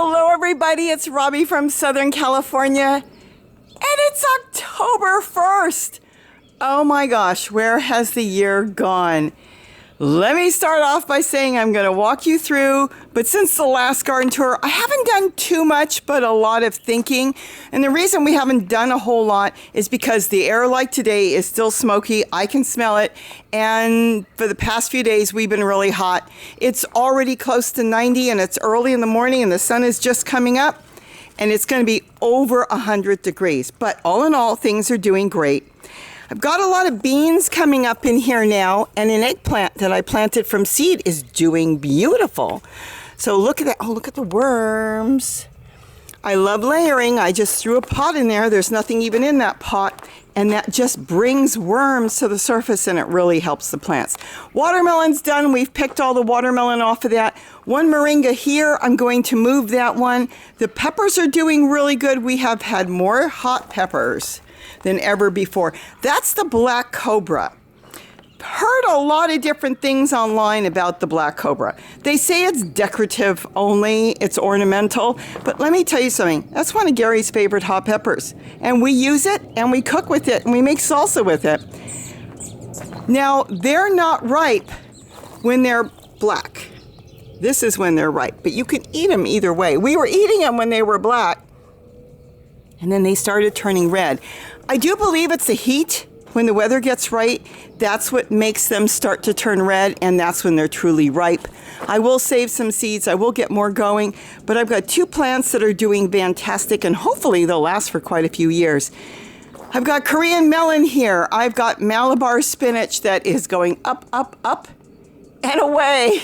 Hello everybody, it's Robbie from Southern California, and it's October 1st. Oh my gosh, where has the year gone? Let me start off by saying I'm going to walk you through, but since the last garden tour, I haven't done too much, but a lot of thinking. And the reason we haven't done a whole lot is because the air like today is still smoky. I can smell it. And for the past few days, we've been really hot. It's already close to 90 and it's early in the morning and the sun is just coming up and it's going to be over 100 degrees. But all in all, things are doing great. I've got a lot of beans coming up in here now, and an eggplant that I planted from seed is doing beautiful. So look at that. Oh, look at the worms. I love layering. I just threw a pot in there. There's nothing even in that pot, and that just brings worms to the surface, and it really helps the plants. Watermelon's done. We've picked all the watermelon off of that. One moringa here. I'm going to move that one. The peppers are doing really good. We have had more hot peppers than ever before. That's the black cobra. Heard a lot of different things online about the black cobra. They say it's decorative only, it's ornamental, but let me tell you something. That's one of Gary's favorite hot peppers. And we use it and we cook with it and we make salsa with it. Now, they're not ripe when they're black. This is when they're ripe, but you can eat them either way. We were eating them when they were black, and then they started turning red. I do believe it's the heat. When the weather gets right, that's what makes them start to turn red, and that's when they're truly ripe. I will save some seeds. I will get more going, but I've got two plants that are doing fantastic, and hopefully they'll last for quite a few years. I've got Korean melon here. I've got Malabar spinach that is going up, up, up, and away.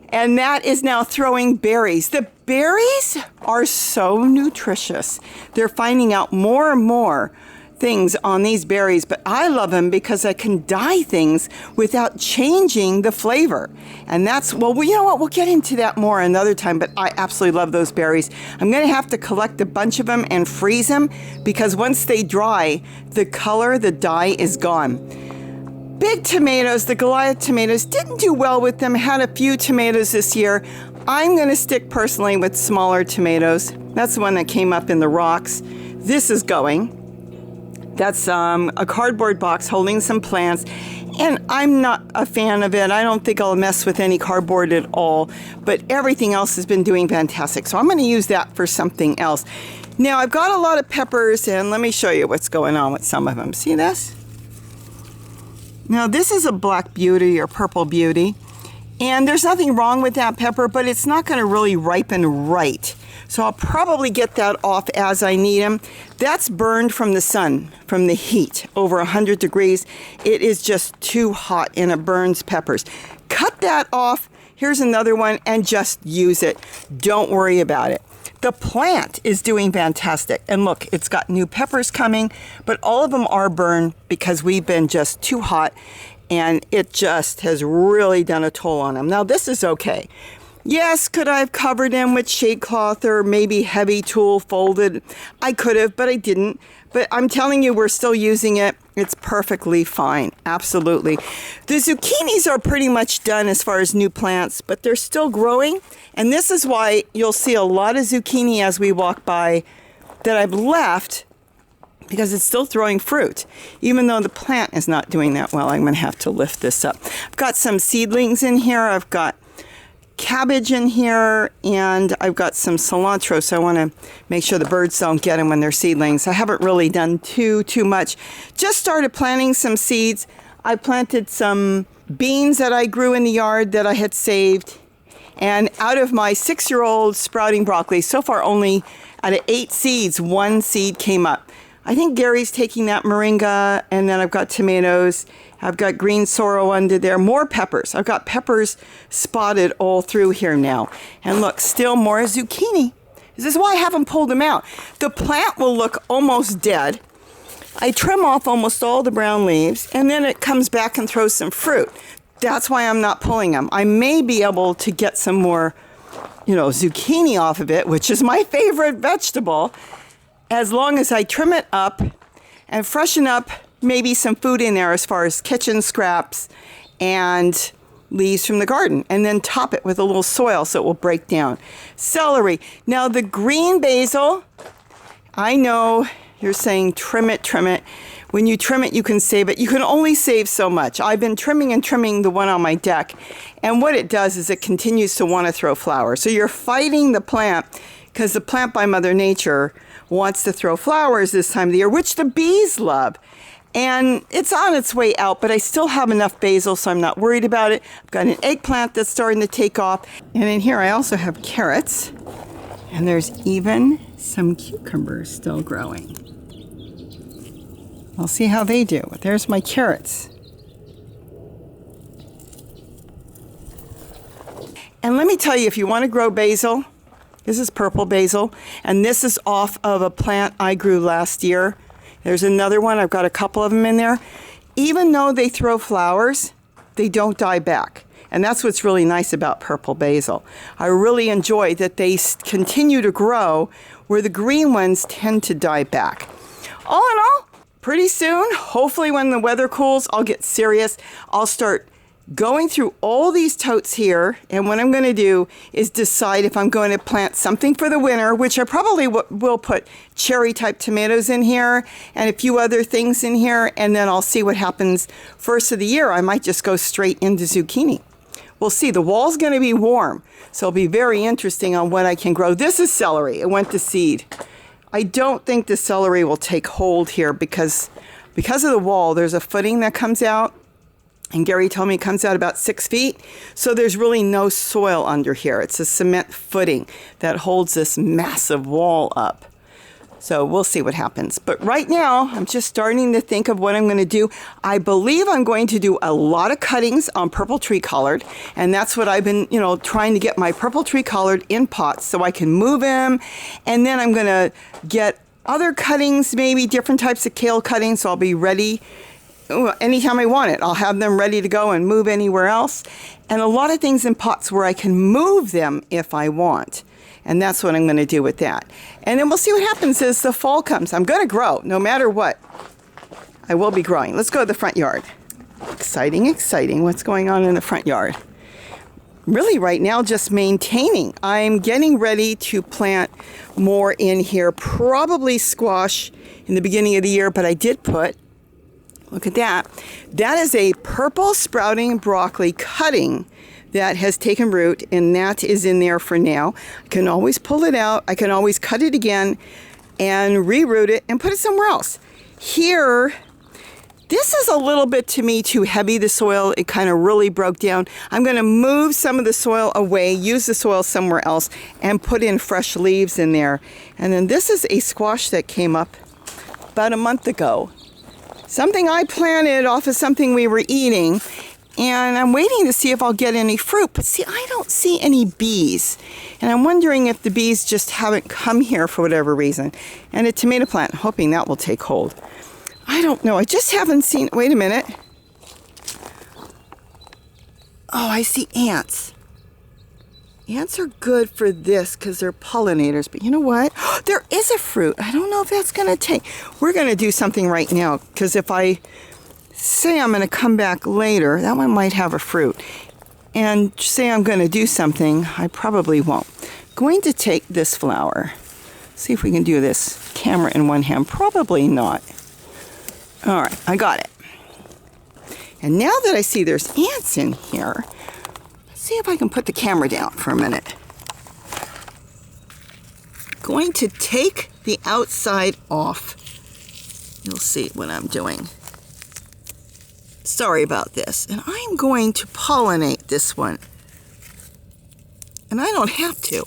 And that is now throwing berries. The berries are so nutritious. They're finding out more and more things on these berries, but I love them because I can dye things without changing the flavor. And that's, well, you know what? We'll get into that more another time, but I absolutely love those berries. I'm going to have to collect a bunch of them and freeze them because once they dry, the color, the dye is gone. Big tomatoes, the Goliath tomatoes, didn't do well with them. Had a few tomatoes this year. I'm going to stick personally with smaller tomatoes. That's the one that came up in the rocks. This is going. That's a cardboard box holding some plants, and I'm not a fan of it. I don't think I'll mess with any cardboard at all, but everything else has been doing fantastic, so I'm going to use that for something else. Now, I've got a lot of peppers, and let me show you what's going on with some of them. See this? Now, this is a black beauty or purple beauty, and there's nothing wrong with that pepper, but it's not going to really ripen right. So I'll probably get that off as I need them. That's burned from the sun, from the heat, over 100 degrees. It is just too hot and it burns peppers. Cut that off. Here's another one and just use it. Don't worry about it. The plant is doing fantastic. And look, it's got new peppers coming, but all of them are burned because we've been just too hot and it just has really done a toll on them. Now this is okay. Yes, could I have covered them with shade cloth or maybe heavy tool folded? I could have, but I didn't. But I'm telling you, we're still using it. It's perfectly fine. Absolutely. The zucchinis are pretty much done as far as new plants, but they're still growing. And this is why you'll see a lot of zucchini as we walk by that I've left because it's still throwing fruit. Even though the plant is not doing that well, I'm going to have to lift this up. I've got some seedlings in here. I've got cabbage in here, and I've got some cilantro, so I want to make sure the birds don't get them when they're seedlings. I haven't really done too much. Just started planting some seeds. I planted some beans that I grew in the yard that I had saved, and out of my 6-year-old sprouting broccoli, so far only out of 8 seeds, 1 seed came up. I think Gary's taking that moringa, and then I've got tomatoes. I've got green sorrel under there, more peppers. I've got peppers spotted all through here now. And look, still more zucchini. This is why I haven't pulled them out. The plant will look almost dead. I trim off almost all the brown leaves, and then it comes back and throws some fruit. That's why I'm not pulling them. I may be able to get some more, zucchini off of it, which is my favorite vegetable, as long as I trim it up and freshen up maybe some food in there as far as kitchen scraps and leaves from the garden, and then top it with a little soil so it will break down. Celery. Now the green basil, I know you're saying trim it, trim it. When you trim it, you can save it. You can only save so much. I've been trimming and trimming the one on my deck, and what it does is it continues to want to throw flowers. So you're fighting the plant, because the plant by Mother Nature wants to throw flowers this time of the year, which the bees love. And it's on its way out, but I still have enough basil, so I'm not worried about it. I've got an eggplant that's starting to take off. And in here I also have carrots. And there's even some cucumbers still growing. I'll see how they do. There's my carrots. And let me tell you, if you want to grow basil, this is purple basil, and this is off of a plant I grew last year. There's another one. I've got a couple of them in there. Even though they throw flowers, they don't die back. And that's what's really nice about purple basil. I really enjoy that they continue to grow where the green ones tend to die back. All in all, pretty soon, hopefully when the weather cools, I'll get serious. I'll start going through all these totes here, and what I'm going to do is decide if I'm going to plant something for the winter, which I probably will put cherry type tomatoes in here and a few other things in here, and then I'll see what happens first of the year. I might just go straight into zucchini. We'll see. The wall's going to be warm, so it'll be very interesting on what I can grow. This is celery. It went to seed. I don't think the celery will take hold here because of the wall. There's a footing that comes out. And Gary told me it comes out about 6 feet. So there's really no soil under here. It's a cement footing that holds this massive wall up. So we'll see what happens. But right now, I'm just starting to think of what I'm going to do. I believe I'm going to do a lot of cuttings on purple tree collard. And that's what I've been, trying to get my purple tree collard in pots so I can move them. And then I'm going to get other cuttings, maybe different types of kale cuttings. So I'll be ready anytime I want it. I'll have them ready to go and move anywhere else. And a lot of things in pots where I can move them if I want. And that's what I'm going to do with that. And then we'll see what happens as the fall comes. I'm going to grow no matter what. I will be growing. Let's go to the front yard. Exciting, exciting. What's going on in the front yard? Really right now just maintaining. I'm getting ready to plant more in here. Probably squash in the beginning of the year, but I did put, look at that. That is a purple sprouting broccoli cutting that has taken root, and that is in there for now. I can always pull it out. I can always cut it again and reroot it and put it somewhere else. Here, this is a little bit, to me, too heavy, the soil. It kind of really broke down. I'm going to move some of the soil away, use the soil somewhere else, and put in fresh leaves in there. And then this is a squash that came up about a month ago. Something I planted off of something we were eating, and I'm waiting to see if I'll get any fruit. But see, I don't see any bees, and I'm wondering if the bees just haven't come here for whatever reason. And a tomato plant, hoping that will take hold. I don't know. I just haven't seen. Wait a minute. Oh, I see ants. Ants are good for this because they're pollinators. But you know what? There is a fruit. I don't know if that's going to take. We're going to do something right now, because if I say I'm going to come back later, that one might have a fruit. And say I'm going to do something, I probably won't. Going to take this flower. See if we can do this. Camera in one hand. Probably not. All right, I got it. And now that I see there's ants in here, let's see if I can put the camera down for a minute. Going to take the outside off. You'll see what I'm doing. Sorry about this. And I'm going to pollinate this one. And I don't have to.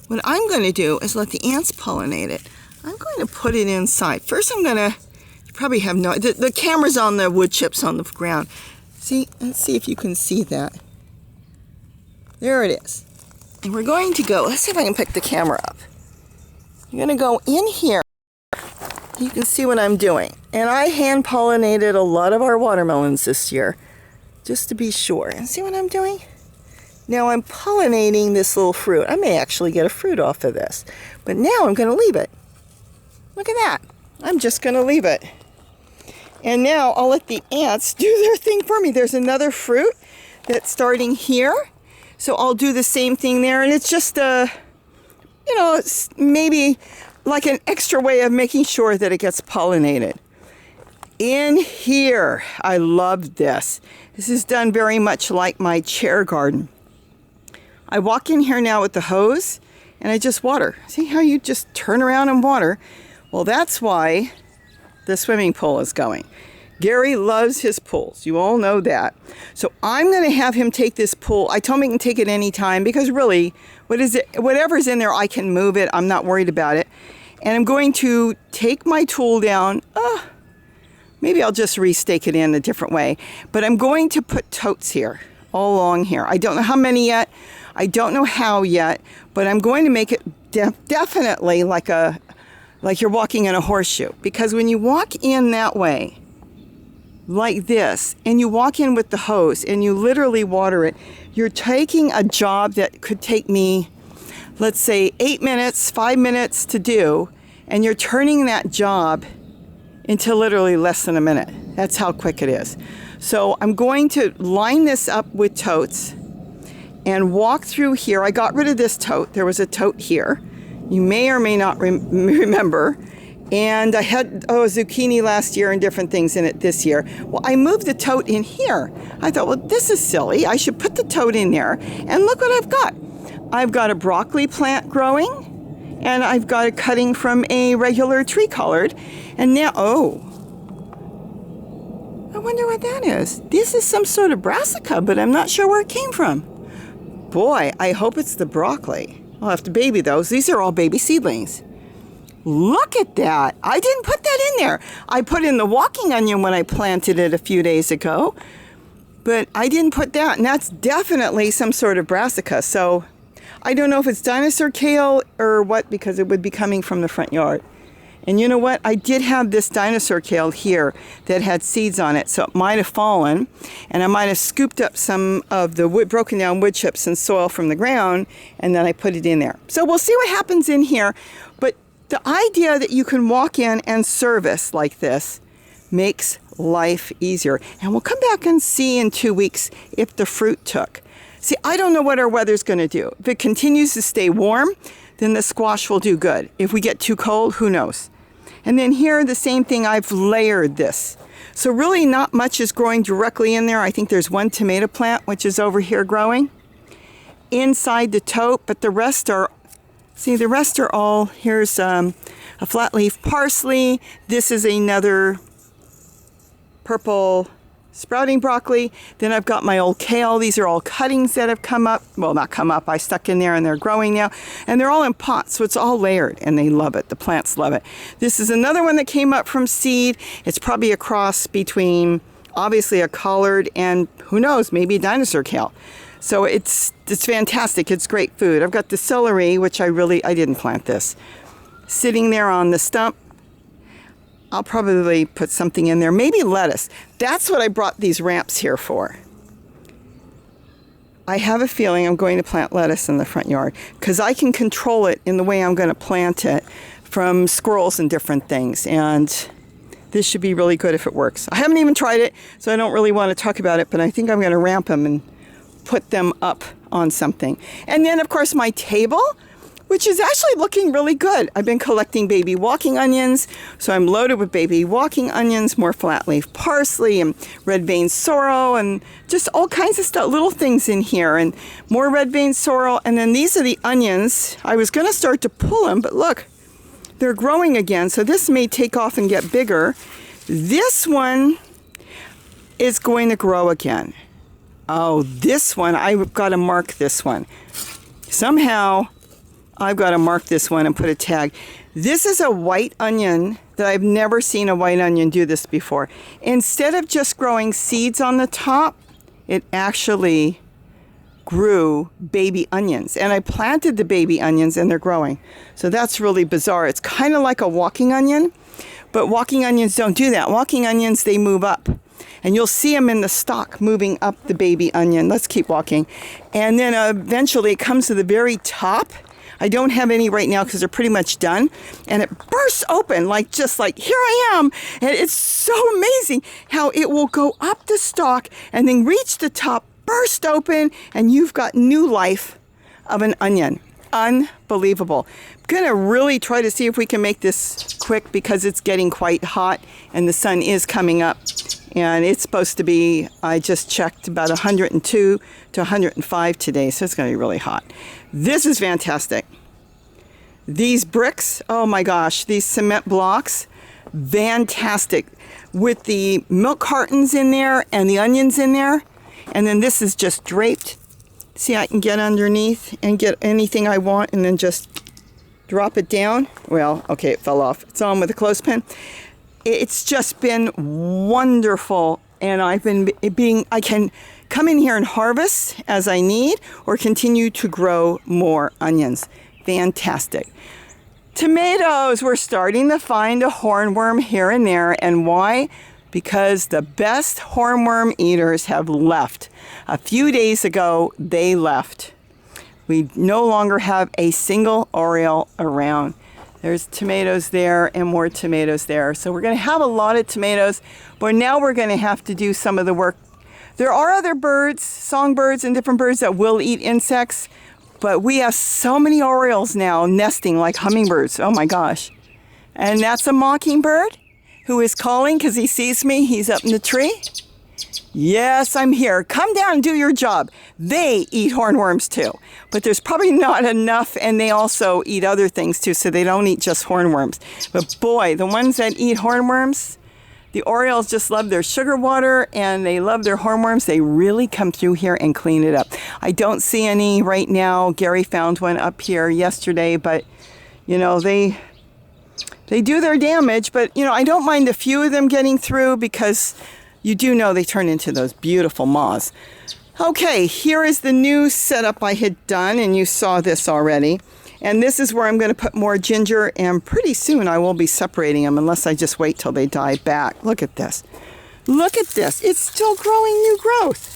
What I'm going to do is let the ants pollinate it. I'm going to put it inside. First I'm going to, you probably have no, the camera's on the wood chips on the ground. See, let's see if you can see that. There it is. And we're going to go, let's see if I can pick the camera up. I'm going to go in here. You can see what I'm doing. And I hand pollinated a lot of our watermelons this year, just to be sure. And see what I'm doing? Now I'm pollinating this little fruit. I may actually get a fruit off of this. But now I'm going to leave it. Look at that. I'm just going to leave it. And now I'll let the ants do their thing for me. There's another fruit that's starting here. So I'll do the same thing there. And it's just it's maybe like an extra way of making sure that it gets pollinated. In here, I love this. This is done very much like my chair garden. I walk in here now with the hose and I just water. See how you just turn around and water? Well, that's why the swimming pool is going. Gary loves his pools. You all know that. So I'm going to have him take this pool. I told him he can take it anytime because really, whatever's in there, I can move it. I'm not worried about it. And I'm going to take my tool down. Maybe I'll just restake it in a different way. But I'm going to put totes here, all along here. I don't know how many yet. I don't know how yet. But I'm going to make it definitely like you're walking in a horseshoe. Because when you walk in that way, like this, and you walk in with the hose and you literally water it, you're taking a job that could take me, let's say 8 minutes, 5 minutes to do, and you're turning that job into literally less than a minute. That's how quick it is. So I'm going to line this up with totes and walk through here. I got rid of this tote. There was a tote here. You may or may not remember. And I had zucchini last year and different things in it this year. Well, I moved the tote in here. I thought, well, this is silly. I should put the tote in there. And look what I've got. I've got a broccoli plant growing, and I've got a cutting from a regular tree collard. And now, I wonder what that is. This is some sort of brassica, but I'm not sure where it came from. Boy, I hope it's the broccoli. I'll have to baby those. These are all baby seedlings. Look at that. I didn't put that in there. I put in the walking onion when I planted it a few days ago, but I didn't put that. And that's definitely some sort of brassica. So I don't know if it's dinosaur kale or what, because it would be coming from the front yard. And you know what? I did have this dinosaur kale here that had seeds on it, so it might have fallen, and I might have scooped up some of the broken down wood chips and soil from the ground, and then I put it in there. So we'll see what happens in here. But the idea that you can walk in and service like this makes life easier. And we'll come back and see in 2 weeks if the fruit took. See, I don't know what our weather's going to do. If it continues to stay warm, then the squash will do good. If we get too cold, who knows? And then here, the same thing, I've layered this. So really not much is growing directly in there. I think there's one tomato plant, which is over here growing inside the tote, but the rest are all, here's a flat leaf parsley. This is another purple sprouting broccoli. Then I've got my old kale. These are all cuttings that have come up. Well, not come up. I stuck in there and they're growing now. And they're all in pots, so it's all layered and they love it. The plants love it. This is another one that came up from seed. It's probably a cross between obviously a collard and who knows, maybe a dinosaur kale. So it's fantastic. It's great food. I've got the celery, which I didn't plant this, sitting there on the stump. I'll probably put something in there, maybe lettuce. That's what I brought these ramps here for. I have a feeling I'm going to plant lettuce in the front yard because I can control it in the way I'm going to plant it from squirrels and different things. And this should be really good if it works. I haven't even tried it, so I don't really want to talk about it, but I think I'm going to ramp them and put them up on something. And then, of course, my table, which is actually looking really good. I've been collecting baby walking onions, so I'm loaded with baby walking onions, more flat leaf parsley and red vein sorrel and just all kinds of stuff, little things in here, and more red vein sorrel. And then these are the onions. I was going to start to pull them, but look, they're growing again, so this may take off and get bigger. This one is going to grow again. Oh, this one, I've got to mark this one. Somehow, I've got to mark this one and put a tag. This is a white onion that I've never seen a white onion do this before. Instead of just growing seeds on the top, it actually grew baby onions. And I planted the baby onions and they're growing. So that's really bizarre. It's kind of like a walking onion, but walking onions don't do that. Walking onions, they move up. And you'll see them in the stalk moving up the baby onion. Let's keep walking. And then eventually it comes to the very top. I don't have any right now because they're pretty much done. And it bursts open just like, here I am. And it's so amazing how it will go up the stalk and then reach the top burst open and you've got new life of an onion. Unbelievable. I'm going to really try to see if we can make this quick because it's getting quite hot and the sun is coming up. And it's supposed to be, I just checked, about 102 to 105 today, so it's going to be really hot. This is fantastic. These bricks, oh my gosh, these cement blocks, fantastic. With the milk cartons in there and the onions in there. And then this is just draped. See, I can get underneath and get anything I want and then just drop it down. Well, okay, it fell off. It's on with a clothespin. It's just been wonderful. And I can come in here and harvest as I need or continue to grow more onions. Fantastic. Tomatoes, we're starting to find a hornworm here and there. And why? Because the best hornworm eaters have left. A few days ago, they left. We no longer have a single oriole around. There's tomatoes there and more tomatoes there. So we're going to have a lot of tomatoes, but now we're going to have to do some of the work. There are other birds, songbirds and different birds that will eat insects, but we have so many orioles now nesting like hummingbirds. Oh my gosh. And that's a mockingbird who is calling because he sees me. He's up in the tree. Yes, I'm here. Come down and do your job. They eat hornworms too, but there's probably not enough, and they also eat other things too, so they don't eat just hornworms. But boy, the ones that eat hornworms, the orioles just love their sugar water and they love their hornworms. They really come through here and clean it up. I don't see any right now. Gary found one up here yesterday, but you know, they do their damage, but you know, I don't mind a few of them getting through because you do know they turn into those beautiful moths. Okay, here is the new setup I had done, and you saw this already. And this is where I'm going to put more ginger, and pretty soon I will be separating them unless I just wait till they die back. Look at this. Look at this. It's still growing new growth.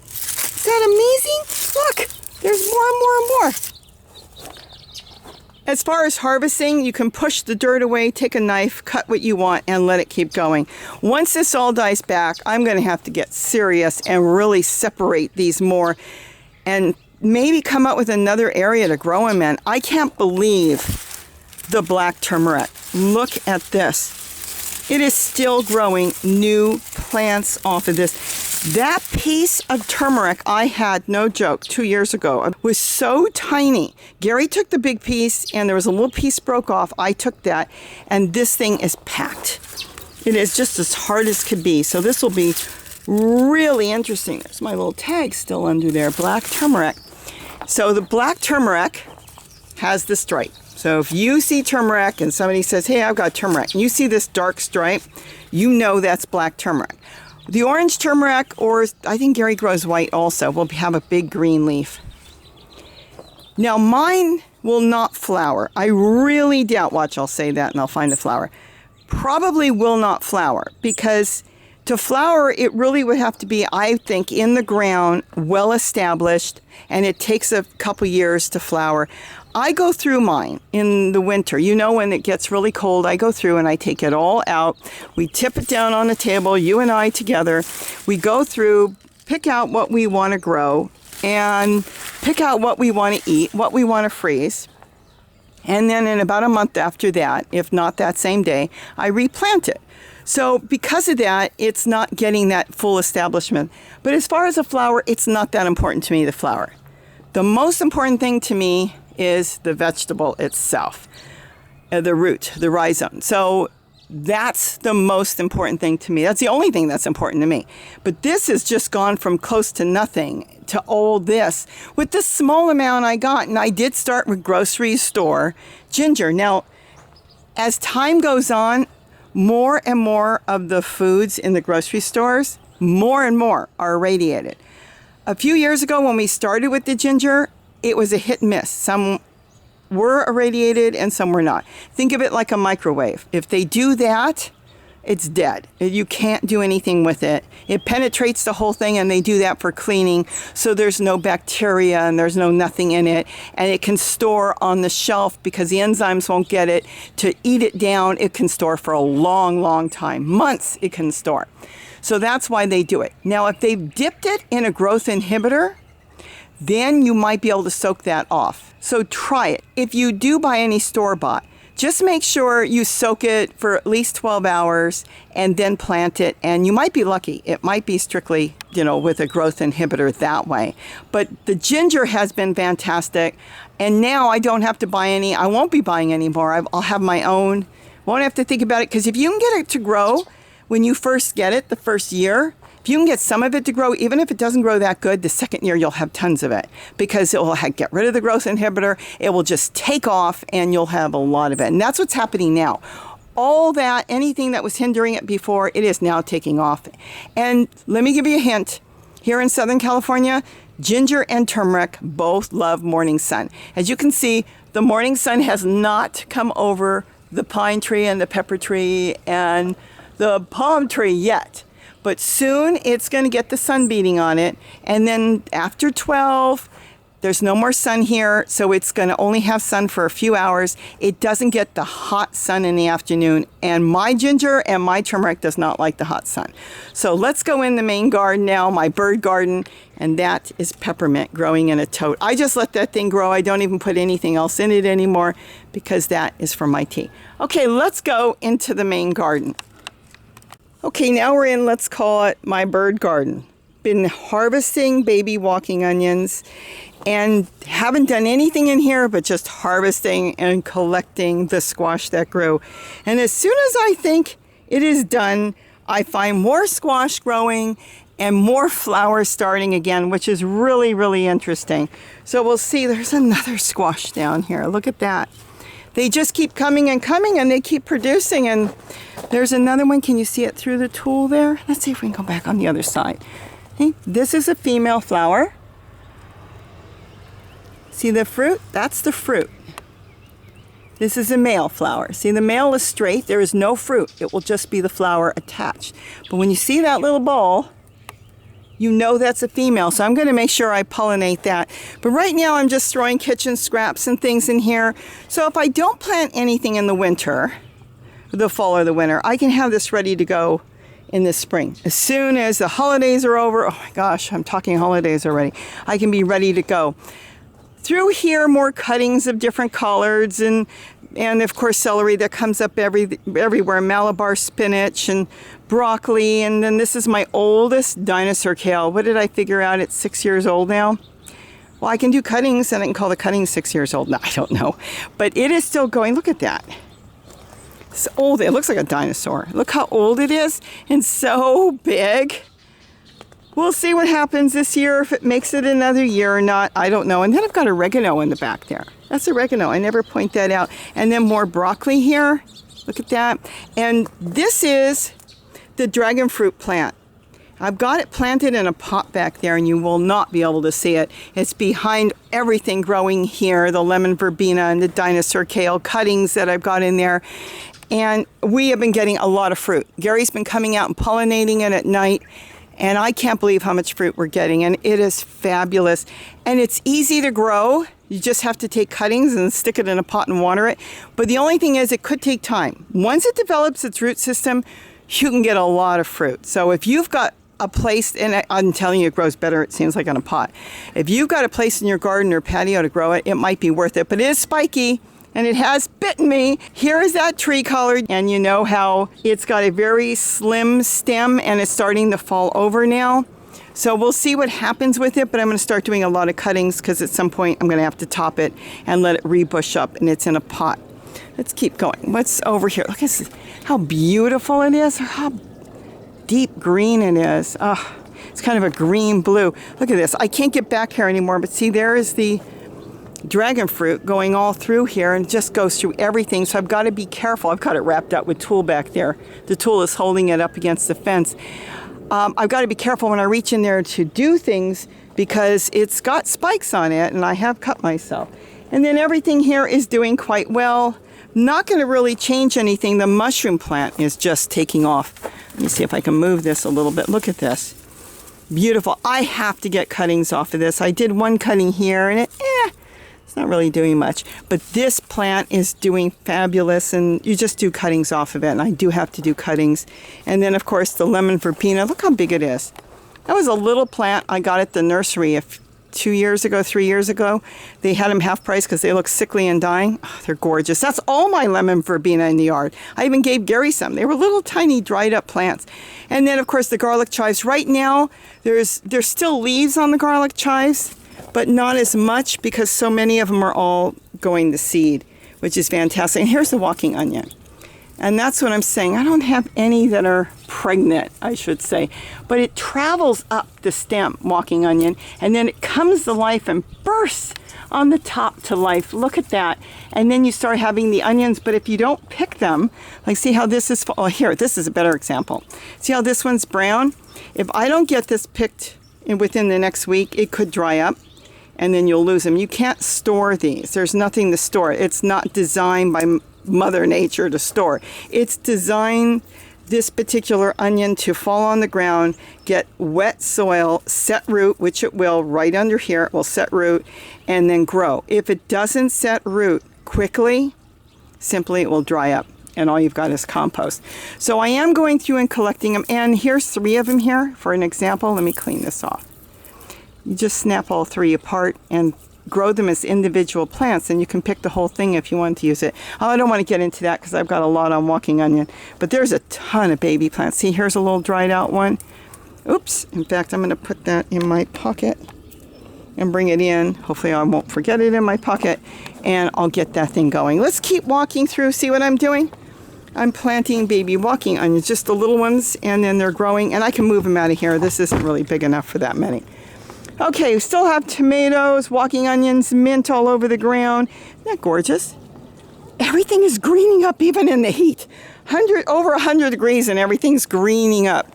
Is that amazing? Look, there's more and more and more. As far as harvesting, you can push the dirt away, take a knife, cut what you want, and let it keep going. Once this all dies back, I'm going to have to get serious and really separate these more and maybe come up with another area to grow them in. I can't believe the black turmeric. Look at this. It is still growing new plants off of this. That piece of turmeric I had, no joke, 2 years ago was so tiny. Gary took the big piece and there was a little piece broke off. I took that and this thing is packed. It is just as hard as could be. So this will be really interesting. There's my little tag still under there, black turmeric. So the black turmeric has the stripe. So if you see turmeric and somebody says, hey, I've got turmeric, and you see this dark stripe, you know that's black turmeric. The orange turmeric, or I think Gary grows white also, will have a big green leaf. Now mine will not flower. I really doubt, watch, I'll say that and I'll find a flower. Probably will not flower because to flower, it really would have to be, I think, in the ground, well established, and it takes a couple years to flower. I go through mine in the winter. You know, when it gets really cold, I go through and I take it all out. We tip it down on the table, you and I together. We go through, pick out what we want to grow, and pick out what we want to eat, what we want to freeze. And then in about a month after that, if not that same day, I replant it. So because of that, it's not getting that full establishment. But as far as a flower, it's not that important to me, the flower. The most important thing to me is the vegetable itself, the root, the rhizome. So that's the most important thing to me. That's the only thing that's important to me. But this has just gone from close to nothing to all this with this small amount I got. And I did start with grocery store ginger. Now, as time goes on, more and more of the foods in the grocery stores, more and more are irradiated. A few years ago when we started with the ginger, it was a hit and miss. Some were irradiated and some were not. Think of it like a microwave. If they do that, it's dead. You can't do anything with it. It penetrates the whole thing, and they do that for cleaning, so there's no bacteria and there's no nothing in it, and it can store on the shelf because the enzymes won't get it to eat it down. It can store for a long, long time. Months it can store. So that's why they do it. Now, if they've dipped it in a growth inhibitor, then you might be able to soak that off. So try it. If you do buy any store-bought, just make sure you soak it for at least 12 hours and then plant it. And you might be lucky. It might be strictly, with a growth inhibitor that way. But the ginger has been fantastic. And now I don't have to buy any. I won't be buying any more. I'll have my own. Won't have to think about it. Because if you can get it to grow when you first get it, the first year, if you can get some of it to grow, even if it doesn't grow that good, the second year you'll have tons of it because it will get rid of the growth inhibitor. It will just take off and you'll have a lot of it. And that's what's happening now. All that, anything that was hindering it before, it is now taking off. And let me give you a hint. Here in Southern California, ginger and turmeric both love morning sun. As you can see, the morning sun has not come over the pine tree and the pepper tree and the palm tree yet. But soon it's going to get the sun beating on it. And then after 12, there's no more sun here. So it's going to only have sun for a few hours. It doesn't get the hot sun in the afternoon. And my ginger and my turmeric does not like the hot sun. So let's go in the main garden now, my bird garden. And that is peppermint growing in a tote. I just let that thing grow. I don't even put anything else in it anymore because that is for my tea. Okay, let's go into the main garden. Okay, now we're in, let's call it my bird garden. Been harvesting baby walking onions and haven't done anything in here but just harvesting and collecting the squash that grew. And as soon as I think it is done, I find more squash growing and more flowers starting again, which is really, really interesting. So we'll see, there's another squash down here. Look at that. They just keep coming and coming and they keep producing. And there's another one. Can you see it through the tool there? Let's see if we can go back on the other side. Okay. This is a female flower. See the fruit? That's the fruit. This is a male flower. See, the male is straight. There is no fruit. It will just be the flower attached. But when you see that little ball, you know that's a female, so I'm going to make sure I pollinate that. But right now I'm just throwing kitchen scraps and things in here. So if I don't plant anything in the winter, the fall or the winter, I can have this ready to go in the spring. As soon as the holidays are over, oh my gosh, I'm talking holidays already, I can be ready to go. Through here, more cuttings of different colors and of course celery that comes up everywhere, Malabar spinach and broccoli, and then this is my oldest dinosaur kale. What did I figure out? It's 6 years old now. Well, I can do cuttings and I can call the cuttings 6 years old. No, I don't know. But it is still going. Look at that. It's old. It looks like a dinosaur. Look how old it is and so big. We'll see what happens this year, if it makes it another year or not. I don't know. And then I've got oregano in the back there. That's oregano. I never point that out. And then more broccoli here. Look at that. And this is the dragon fruit plant. I've got it planted in a pot back there and you will not be able to see it. It's behind everything growing here, the lemon verbena and the dinosaur kale cuttings that I've got in there. And we have been getting a lot of fruit. Gary's been coming out and pollinating it at night. And I can't believe how much fruit we're getting. And it is fabulous. And it's easy to grow. You just have to take cuttings and stick it in a pot and water it. But the only thing is it could take time. Once it develops its root system, you can get a lot of fruit. So if you've got a place, and I'm telling you it grows better, it seems like, in a pot. If you've got a place in your garden or patio to grow it, it might be worth it. But it is spiky. And it has bitten me. Here is that tree color. And you know how it's got a very slim stem and it's starting to fall over now. So we'll see what happens with it, but I'm going to start doing a lot of cuttings because at some point I'm going to have to top it and let it rebush up, and it's in a pot. Let's keep going. What's over here? Look at how beautiful it is, or how deep green it is. Oh, it's kind of a green blue. Look at this. I can't get back here anymore, but see, there is the dragon fruit going all through here and just goes through everything. So I've got to be careful. I've got it wrapped up with tulle back there. The tulle is holding it up against the fence. I've got to be careful when I reach in there to do things because it's got spikes on it and I have cut myself. And then everything here is doing quite well. Not going to really change anything. The mushroom plant is just taking off. Let me see if I can move this a little bit. Look at this. Beautiful. I have to get cuttings off of this. I did one cutting here and it It's not really doing much, but this plant is doing fabulous, and you just do cuttings off of it, and I do have to do cuttings. And then, of course, the lemon verbena. Look how big it is. That was a little plant I got at the nursery 3 years ago. They had them half price because they look sickly and dying. Oh, they're gorgeous. That's all my lemon verbena in the yard. I even gave Gary some. They were little tiny dried up plants. And then, of course, the garlic chives. Right now, there's still leaves on the garlic chives, but not as much because so many of them are all going to seed, which is fantastic. And here's the walking onion. And that's what I'm saying. I don't have any that are pregnant, I should say. But it travels up the stem, walking onion, and then it comes to life and bursts on the top to life. Look at that. And then you start having the onions, but if you don't pick them, like see how this is, oh here, this is a better example. See how this one's brown? If I don't get this picked within the next week, it could dry up, and then you'll lose them. You can't store these. There's nothing to store. It's not designed by Mother Nature to store. It's designed, this particular onion, to fall on the ground, get wet soil, set root, which it will right under here. It will set root and then grow. If it doesn't set root quickly, simply it will dry up, and all you've got is compost. So I am going through and collecting them, and here's 3 of them here for an example. Let me clean this off. You just snap all 3 apart and grow them as individual plants, and you can pick the whole thing if you want to use it. Oh, I don't want to get into that because I've got a lot on walking onion, but there's a ton of baby plants. See, here's a little dried out one. Oops. In fact, I'm going to put that in my pocket and bring it in. Hopefully I won't forget it in my pocket, and I'll get that thing going. Let's keep walking through. See what I'm doing? I'm planting baby walking onions, just the little ones, and then they're growing, and I can move them out of here. This isn't really big enough for that many. Okay, we still have tomatoes, walking onions, mint all over the ground. Isn't that gorgeous? Everything is greening up even in the heat. Over 100 degrees and everything's greening up.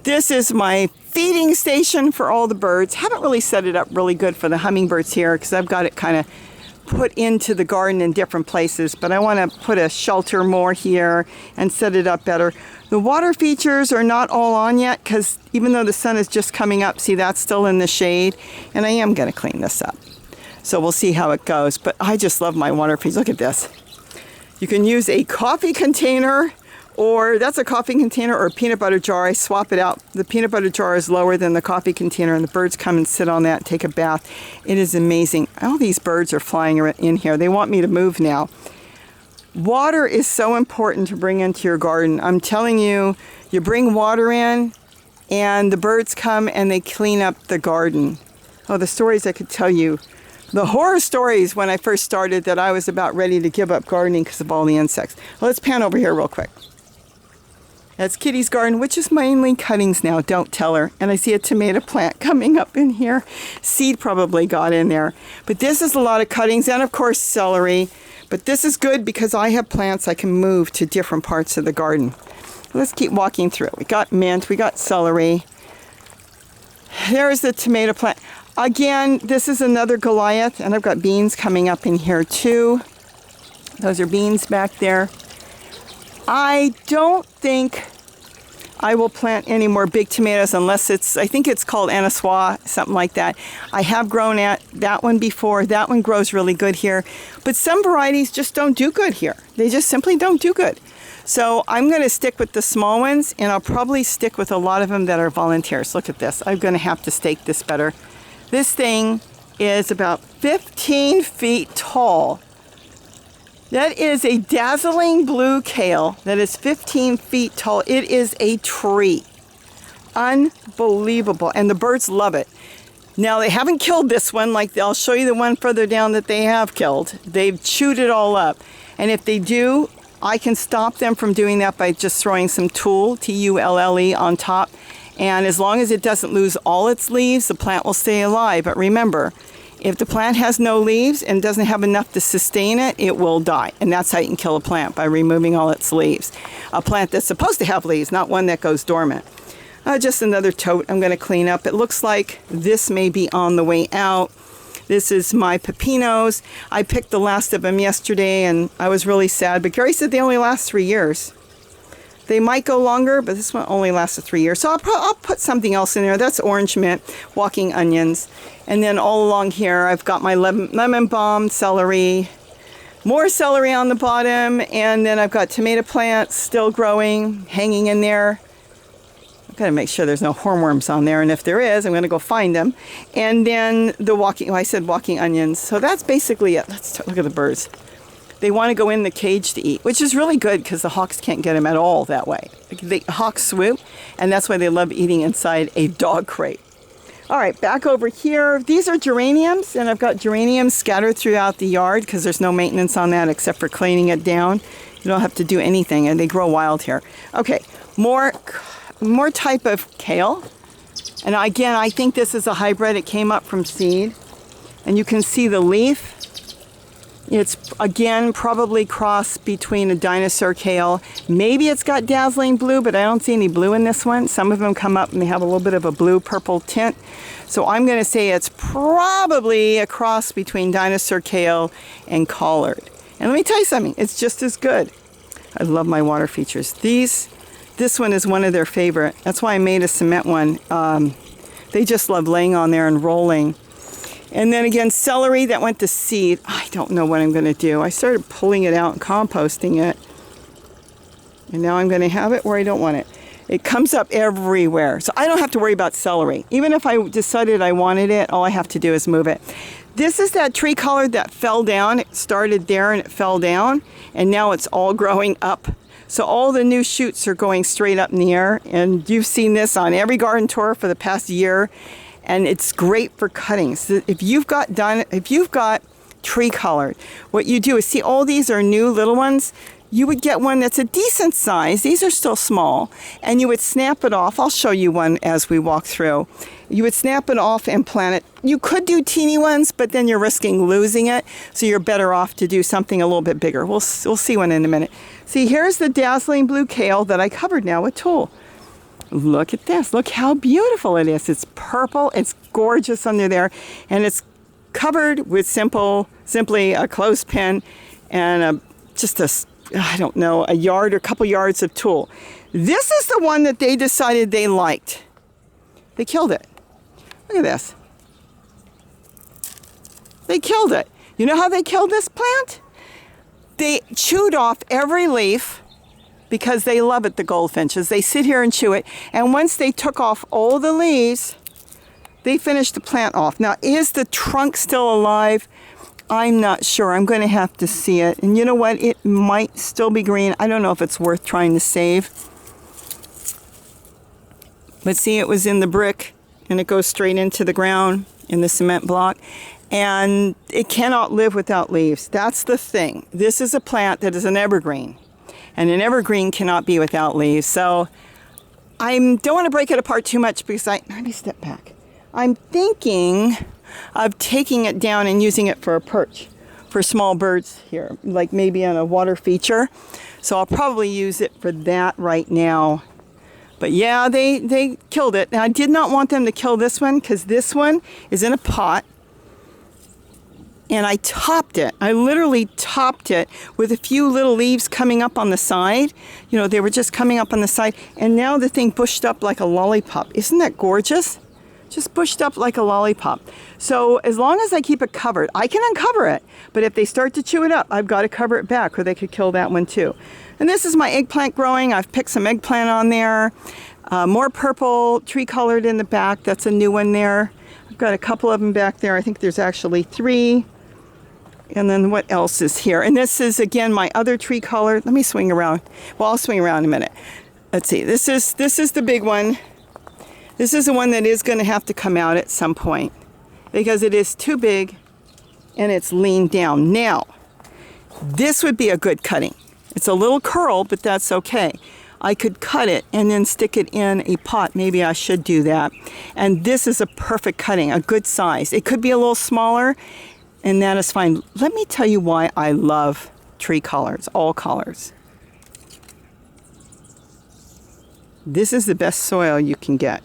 This is my feeding station for all the birds. Haven't really set it up really good for the hummingbirds here because I've got it kind of put into the garden in different places, but I want to put a shelter more here and set it up better. The water features are not all on yet because even though the sun is just coming up, see, that's still in the shade, and I am going to clean this up. So we'll see how it goes, but I just love my water features. Look at this. You can use a coffee container, or that's a coffee container, or a peanut butter jar. I swap it out. The peanut butter jar is lower than the coffee container, and the birds come and sit on that and take a bath. It is amazing. All these birds are flying in here. They want me to move now. Water is so important to bring into your garden. I'm telling you, you bring water in, and the birds come and they clean up the garden. Oh, the stories I could tell you. The horror stories when I first started that I was about ready to give up gardening because of all the insects. Well, let's pan over here real quick. That's Kitty's garden, which is mainly cuttings now. Don't tell her. And I see a tomato plant coming up in here. Seed probably got in there. But this is a lot of cuttings, and of course celery. But this is good because I have plants I can move to different parts of the garden. Let's keep walking through. We got mint, we got celery. There's the tomato plant. Again, this is another Goliath, and I've got beans coming up in here too. Those are beans back there. I don't think I will plant any more big tomatoes unless it's, I think it's called Anasois, something like that. I have grown at that one before. That one grows really good here. But some varieties just don't do good here. They just simply don't do good. So I'm going to stick with the small ones, and I'll probably stick with a lot of them that are volunteers. Look at this. I'm going to have to stake this better. This thing is about 15 feet tall. That is a dazzling blue kale that is 15 feet tall. It is a tree. Unbelievable. And the birds love it. Now, they haven't killed this one. Like, I'll show you the one further down that they have killed. They've chewed it all up. And if they do, I can stop them from doing that by just throwing some tulle, T-U-L-L-E, on top. And as long as it doesn't lose all its leaves, the plant will stay alive. But remember, if the plant has no leaves and doesn't have enough to sustain it, it will die. And that's how you can kill a plant, by removing all its leaves. A plant that's supposed to have leaves, not one that goes dormant. Just another tote I'm going to clean up. It looks like this may be on the way out. This is my pepinos. I picked the last of them yesterday, and I was really sad. But Gary said they only last 3 years. They might go longer, but this one only lasted 3 years. So I'll put something else in there. That's orange mint, walking onions. And then all along here, I've got my lemon balm, celery, more celery on the bottom. And then I've got tomato plants still growing, hanging in there. I've got to make sure there's no hornworms on there. And if there is, I'm going to go find them. And then I said walking onions. So that's basically it. Let's look at the birds. They want to go in the cage to eat, which is really good because the hawks can't get them at all that way. The hawks swoop, and that's why they love eating inside a dog crate. All right, back over here. These are geraniums, and I've got geraniums scattered throughout the yard because there's no maintenance on that except for cleaning it down. You don't have to do anything, and they grow wild here. Okay, more type of kale. And again, I think this is a hybrid. It came up from seed, and you can see the leaf. It's, again, probably cross between a Dinosaur Kale. Maybe it's got Dazzling blue, but I don't see any blue in this one. Some of them come up and they have a little bit of a blue-purple tint. So I'm going to say it's probably a cross between Dinosaur Kale and Collard. And let me tell you something. It's just as good. I love my water features. This one is one of their favorite. That's why I made a cement one. They just love laying on there and rolling. And then again, celery that went to seed. I don't know what I'm going to do. I started pulling it out and composting it. And now I'm going to have it where I don't want it. It comes up everywhere. So I don't have to worry about celery. Even if I decided I wanted it, all I have to do is move it. This is that tree collard that fell down. It started there and it fell down. And now it's all growing up. So all the new shoots are going straight up in the air. And you've seen this on every garden tour for the past year. And it's great for cutting. So if you've got tree collard, what you do is, see, all these are new little ones. You would get one that's a decent size. These are still small. And you would snap it off. I'll show you one as we walk through. You would snap it off and plant it. You could do teeny ones, but then you're risking losing it. So you're better off to do something a little bit bigger. We'll see one in a minute. See, here's the Dazzling blue kale that I covered now with tulle. Look at this. Look how beautiful it is. It's purple. It's gorgeous under there. And it's covered with simply a clothespin and a yard or couple yards of tulle. This is the one that they decided they liked. They killed it. Look at this. They killed it. You know how they killed this plant? They chewed off every leaf. Because they love it, the goldfinches. They sit here and chew it. And once they took off all the leaves, they finished the plant off. Now, is the trunk still alive? I'm not sure. I'm going to have to see it. And you know what? It might still be green. I don't know if it's worth trying to save. But see, it was in the brick, and it goes straight into the ground in the cement block. And it cannot live without leaves. That's the thing. This is a plant that is an evergreen. And an evergreen cannot be without leaves. So I don't want to break it apart too much because let me step back. I'm thinking of taking it down and using it for a perch for small birds here, like maybe on a water feature. So I'll probably use it for that right now. But yeah, they killed it. Now I did not want them to kill this one because this one is in a pot. And I topped it. I literally topped it with a few little leaves coming up on the side. You know, they were just coming up on the side. And now the thing bushed up like a lollipop. Isn't that gorgeous? Just bushed up like a lollipop. So as long as I keep it covered, I can uncover it. But if they start to chew it up, I've got to cover it back or they could kill that one too. And this is my eggplant growing. I've picked some eggplant on there. More purple, tree colored in the back. That's a new one there. I've got a couple of them back there. I think there's actually 3. And then what else is here? And this is, again, my other tree color. Let me swing around. Well, I'll swing around in a minute. Let's see. This is the big one. This is the one that is going to have to come out at some point because it is too big and it's leaned down. Now, this would be a good cutting. It's a little curl, but that's okay. I could cut it and then stick it in a pot. Maybe I should do that. And this is a perfect cutting, a good size. It could be a little smaller. And that is fine. Let me tell you why I love tree collards, all collards. This is the best soil you can get.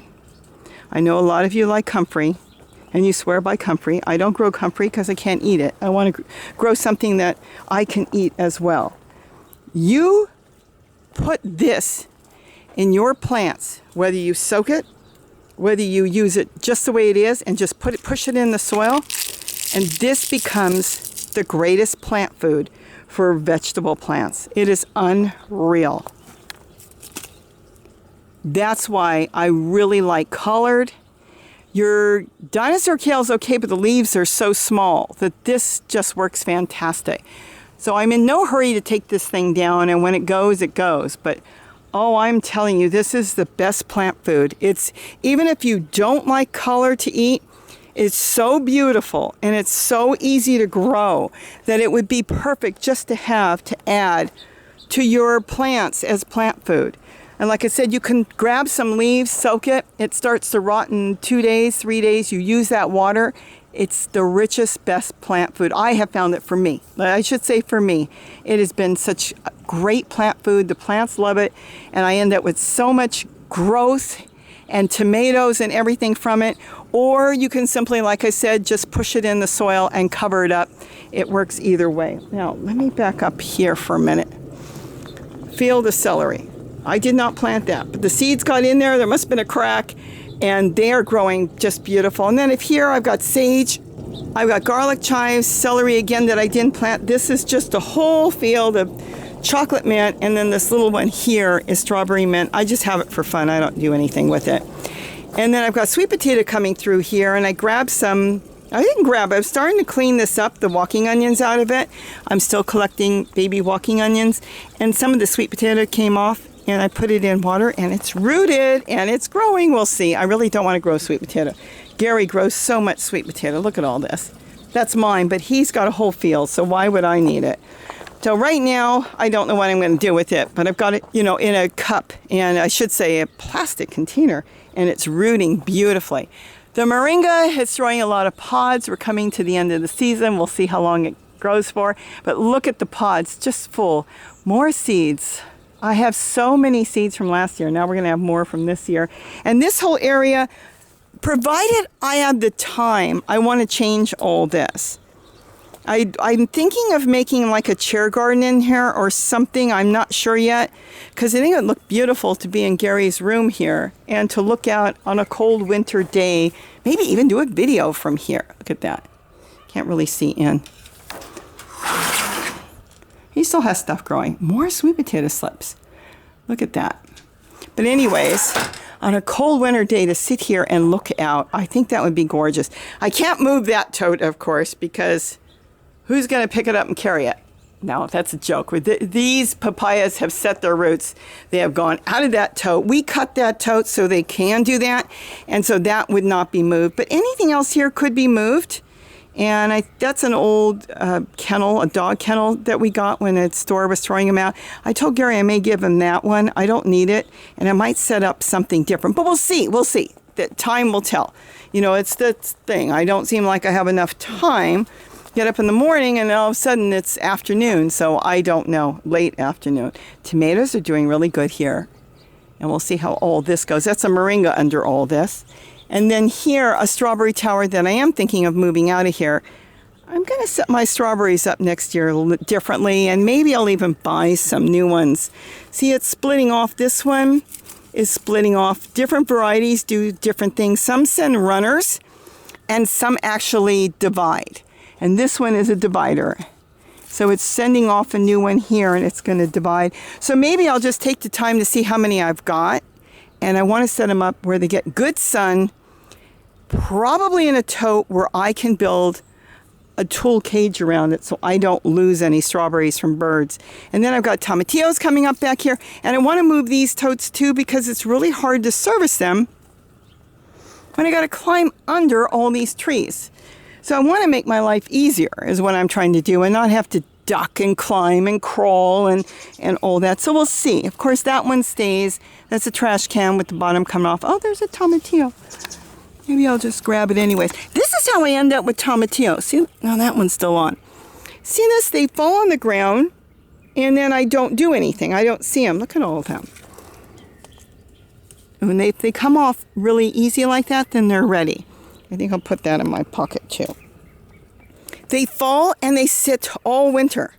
I know a lot of you like comfrey, and you swear by comfrey. I don't grow comfrey because I can't eat it. I want to grow something that I can eat as well. You put this in your plants, whether you soak it, whether you use it just the way it is and just push it in the soil, and this becomes the greatest plant food for vegetable plants. It is unreal. That's why I really like colored. Your dinosaur kale is okay, but the leaves are so small that this just works fantastic. So I'm in no hurry to take this thing down, and when it goes, it goes. But oh, I'm telling you, this is the best plant food. It's, even if you don't like color to eat, it's so beautiful and it's so easy to grow that it would be perfect just to have to add to your plants as plant food. And like I said, you can grab some leaves, soak it. It starts to rot in 2 days, 3 days. You use that water. It's the richest, best plant food. I have found it for me. I should say for me. It has been such great plant food. The plants love it. And I end up with so much growth and tomatoes and everything from it. Or you can simply, like I said, just push it in the soil and cover it up. It works either way. Now, let me back up here for a minute. Field of celery. I did not plant that, but the seeds got in there. There must have been a crack, and they are growing just beautiful. And then if here I've got sage, I've got garlic, chives, celery again that I didn't plant. This is just a whole field of chocolate mint, and then this little one here is strawberry mint. I just have it for fun. I don't do anything with it. And then I've got sweet potato coming through here, and I grabbed some. I didn't grab it. I was starting to clean this up, the walking onions out of it. I'm still collecting baby walking onions, and some of the sweet potato came off. And I put it in water, and it's rooted, and it's growing. We'll see. I really don't want to grow sweet potato. Gary grows so much sweet potato. Look at all this. That's mine, but he's got a whole field, so why would I need it? So right now, I don't know what I'm going to do with it, but I've got it, in a cup, and I should say a plastic container, and it's rooting beautifully. The moringa is throwing a lot of pods. We're coming to the end of the season. We'll see how long it grows for, but look at the pods, just full. More seeds. I have so many seeds from last year. Now we're going to have more from this year. And this whole area, provided I have the time, I want to change all this. I'm thinking of making like a chair garden in here or something. I'm not sure yet, because I think it would look beautiful to be in Gary's room here and to look out on a cold winter day. Maybe even do a video from here. Look at that. Can't really see in. He still has stuff growing. More sweet potato slips. Look at that. But anyways, on a cold winter day to sit here and look out, I think that would be gorgeous. I can't move that tote, of course, because who's going to pick it up and carry it? No, that's a joke. These papayas have set their roots. They have gone out of that tote. We cut that tote so they can do that, and so that would not be moved. But anything else here could be moved. And that's an old kennel, a dog kennel that we got when the store was throwing them out. I told Gary I may give him that one. I don't need it. And I might set up something different. But we'll see. We'll see. That time will tell. It's the thing. I don't seem like I have enough time. Get up in the morning and all of a sudden it's afternoon. So I don't know. Late afternoon. Tomatoes are doing really good here. And we'll see how all this goes. That's a moringa under all this. And then here, a strawberry tower that I am thinking of moving out of here. I'm going to set my strawberries up next year a little bit differently, and maybe I'll even buy some new ones. See, it's splitting off. This one is splitting off. Different varieties do different things. Some send runners, and some actually divide. And this one is a divider. So it's sending off a new one here, and it's going to divide. So maybe I'll just take the time to see how many I've got. And I want to set them up where they get good sun, probably in a tote where I can build a tool cage around it so I don't lose any strawberries from birds. And then I've got tomatillos coming up back here. And I want to move these totes too because it's really hard to service them when I got to climb under all these trees. So I want to make my life easier is what I'm trying to do and not have to duck and climb and crawl and all that. So we'll see. Of course, that one stays. That's a trash can with the bottom coming off. Oh, there's a tomatillo. Maybe I'll just grab it anyways. This is how I end up with tomatillos. See, now that one's still on. See this? They fall on the ground and then I don't do anything. I don't see them. Look at all of them. And when they come off really easy like that, then they're ready. I think I'll put that in my pocket too. They fall and they sit all winter.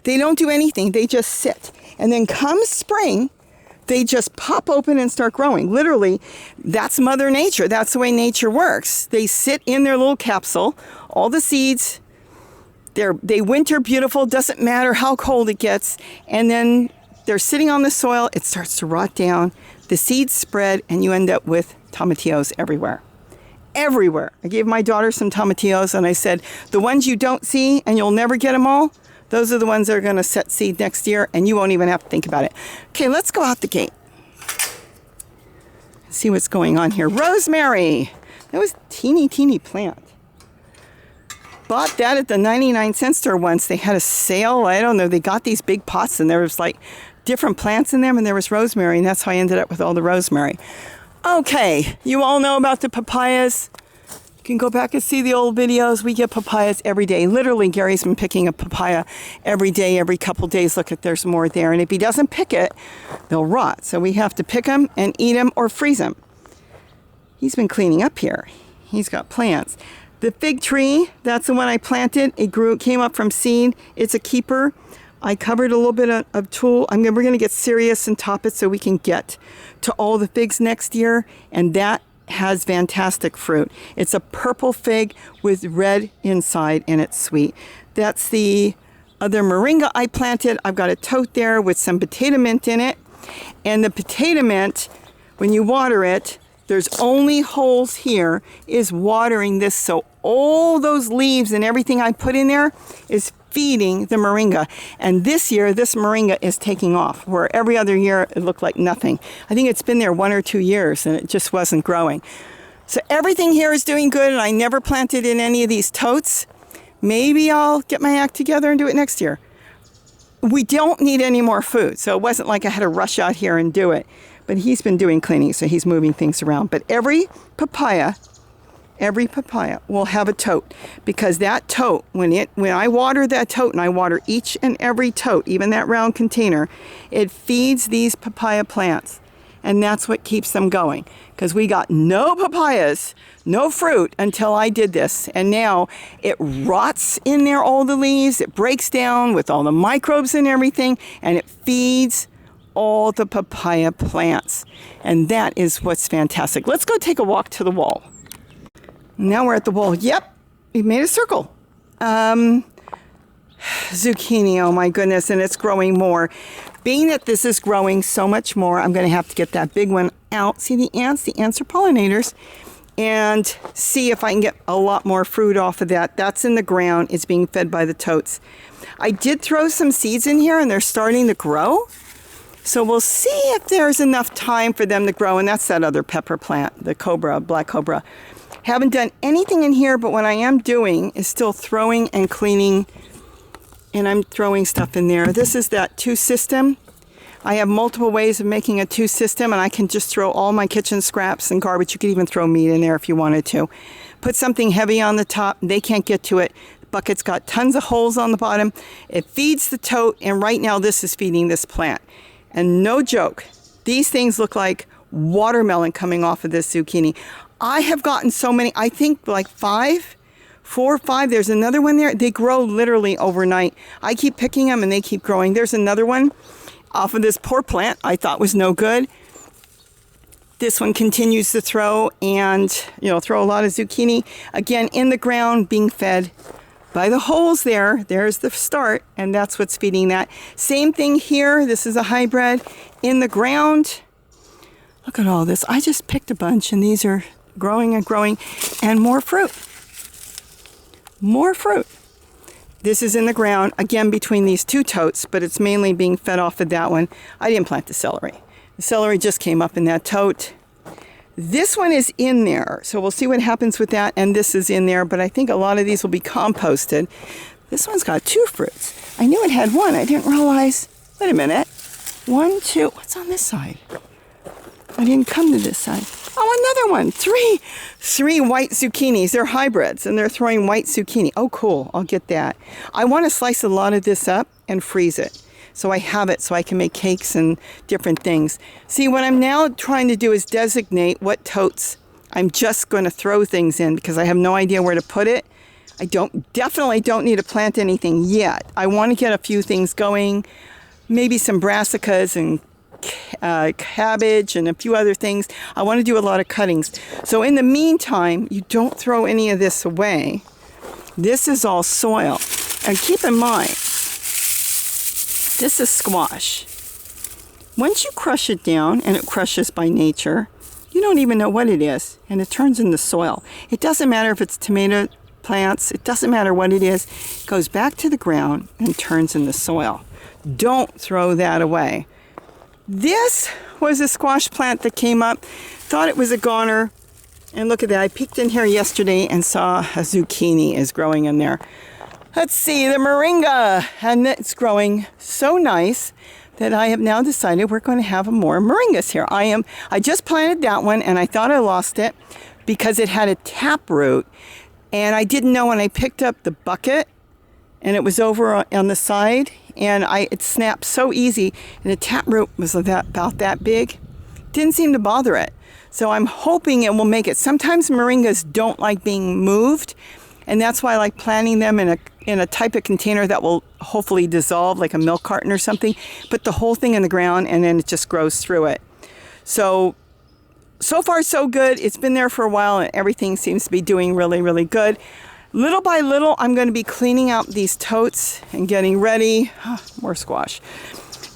They don't do anything. They just sit. And then come spring, they just pop open and start growing. Literally, that's Mother Nature. That's the way nature works. They sit in their little capsule, all the seeds, they winter beautiful, doesn't matter how cold it gets, and then they're sitting on the soil, it starts to rot down, the seeds spread, and you end up with tomatillos everywhere. Everywhere. I gave my daughter some tomatillos, and I said, the ones you don't see, and you'll never get them all, those are the ones that are going to set seed next year, and you won't even have to think about it. Okay, let's go out the gate. See what's going on here. Rosemary. That was a teeny plant. Bought that at the 99-cent store once. They had a sale. I don't know. They got these big pots, and there was like different plants in them, and there was rosemary, and that's how I ended up with all the rosemary. Okay, you all know about the papayas. You can go back and see the old videos. We get papayas every day. Literally, Gary's been picking a papaya every day, every couple days. Look, if there's more there. And if he doesn't pick it, they'll rot. So we have to pick them and eat them or freeze them. He's been cleaning up here. He's got plants. The fig tree, that's the one I planted. It came up from seed. It's a keeper. I covered a little bit of tulle. We're going to get serious and top it so we can get to all the figs next year. And that has fantastic fruit. It's a purple fig with red inside, and it's sweet. That's the other moringa I planted. I've got a tote there with some potato mint in it. And the potato mint, when you water it, there's only holes here, is watering this. So all those leaves and everything I put in there is feeding the moringa. And this year, this moringa is taking off, where every other year it looked like nothing. I think it's been there 1 or 2 years and it just wasn't growing. So everything here is doing good, and I never planted in any of these totes. Maybe I'll get my act together and do it next year. We don't need any more food, so it wasn't like I had to rush out here and do it. But he's been doing cleaning, so he's moving things around. But every papaya will have a tote, because that tote, when I water that tote, and I water each and every tote, even that round container, it feeds these papaya plants. And that's what keeps them going, because we got no papayas, no fruit until I did this. And now it rots in there, all the leaves, it breaks down with all the microbes and everything, and it feeds all the papaya plants. And that is what's fantastic. Let's go take a walk to the wall. Now we're at the wall. Yep, we made a circle. Zucchini, oh my goodness, and it's growing more. Being that this is growing so much more, I'm going to have to get that big one out. See the ants? The ants are pollinators. And see if I can get a lot more fruit off of that. That's in the ground. It's being fed by the totes. I did throw some seeds in here, and they're starting to grow. So we'll see if there's enough time for them to grow. And that's that other pepper plant, the cobra, black cobra. Haven't done anything in here, but what I am doing is still throwing and cleaning, and I'm throwing stuff in there. This is that 2 system. I have multiple ways of making a 2 system, and I can just throw all my kitchen scraps and garbage. You could even throw meat in there if you wanted to. Put something heavy on the top. They can't get to it. The bucket's got tons of holes on the bottom. It feeds the tote, and right now this is feeding this plant. And no joke, these things look like watermelon coming off of this zucchini. I have gotten so many, I think like 4 or 5. There's another one there. They grow literally overnight. I keep picking them and they keep growing. There's another one off of this poor plant I thought was no good. This one continues to throw, and throw a lot of zucchini. Again, in the ground, being fed by the holes there. There's the start, and that's what's feeding that. Same thing here. This is a hybrid in the ground. Look at all this. I just picked a bunch, and these are growing and growing, and more fruit. More fruit. This is in the ground, again, between these 2 totes, but it's mainly being fed off of that one. I didn't plant the celery. The celery just came up in that tote. This one is in there, so we'll see what happens with that, and this is in there, but I think a lot of these will be composted. This one's got 2 fruits. I knew it had 1. I didn't realize. Wait a minute. 1, 2. What's on this side? I didn't come to this side. Oh, another one. 3 white zucchinis. They're hybrids, and they're throwing white zucchini. Oh, cool. I'll get that. I want to slice a lot of this up and freeze it, so I have it so I can make cakes and different things. See, what I'm now trying to do is designate what totes I'm just going to throw things in, because I have no idea where to put it. I definitely don't need to plant anything yet. I want to get a few things going. maybe some brassicas and cabbage and a few other things. I want to do a lot of cuttings. So in the meantime, you don't throw any of this away. This is all soil. And keep in mind, this is squash. Once you crush it down, and it crushes by nature, you don't even know what it is, and it turns into soil. It doesn't matter if it's tomato plants, it doesn't matter what it is, it goes back to the ground and turns into soil. Don't throw that away. This was a squash plant that came up, thought it was a goner, and look at that. I peeked in here yesterday and saw a zucchini is growing in there. Let's see, the moringa, and it's growing so nice that I have now decided we're going to have more moringas here. I just planted that one, and I thought I lost it because it had a taproot, and I didn't know when I picked up the bucket, and it was over on the side, and it snapped so easy, and the taproot was about that big. Didn't seem to bother it. So I'm hoping it will make it. Sometimes moringas don't like being moved, and that's why I like planting them in a type of container that will hopefully dissolve, like a milk carton or something. Put the whole thing in the ground, and then it just grows through it. So far so good. It's been there for a while, and everything seems to be doing really, really good. Little by little, I'm going to be cleaning out these totes and getting ready, more squash,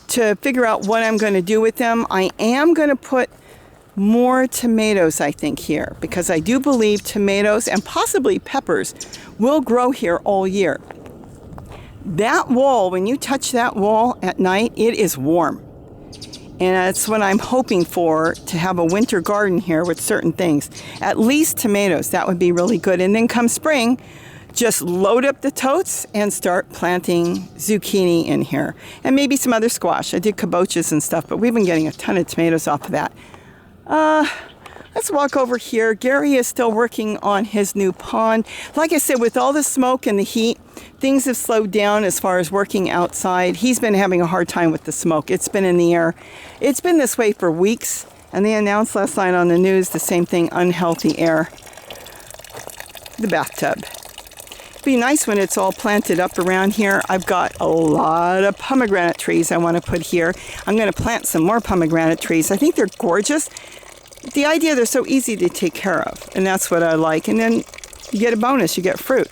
to figure out what I'm going to do with them. I am going to put more tomatoes, I think, here, because I do believe tomatoes and possibly peppers will grow here all year. That wall, when you touch that wall at night, it is warm. And that's what I'm hoping for, to have a winter garden here with certain things. At least tomatoes, that would be really good. And then come spring, just load up the totes and start planting zucchini in here. And maybe some other squash. I did kabochas and stuff, but we've been getting a ton of tomatoes off of that. Let's walk over here. Gary is still working on his new pond. Like I said, with all the smoke and the heat, things have slowed down as far as working outside. He's been having a hard time with the smoke. It's been in the air. It's been this way for weeks, and they announced last night on the news the same thing, unhealthy air. The bathtub. It'd be nice when it's all planted up around here. I've got a lot of pomegranate trees I want to put here. I'm going to plant some more pomegranate trees. I think they're gorgeous. The idea, they're so easy to take care of, and that's what I like. And then you get a bonus, you get fruit.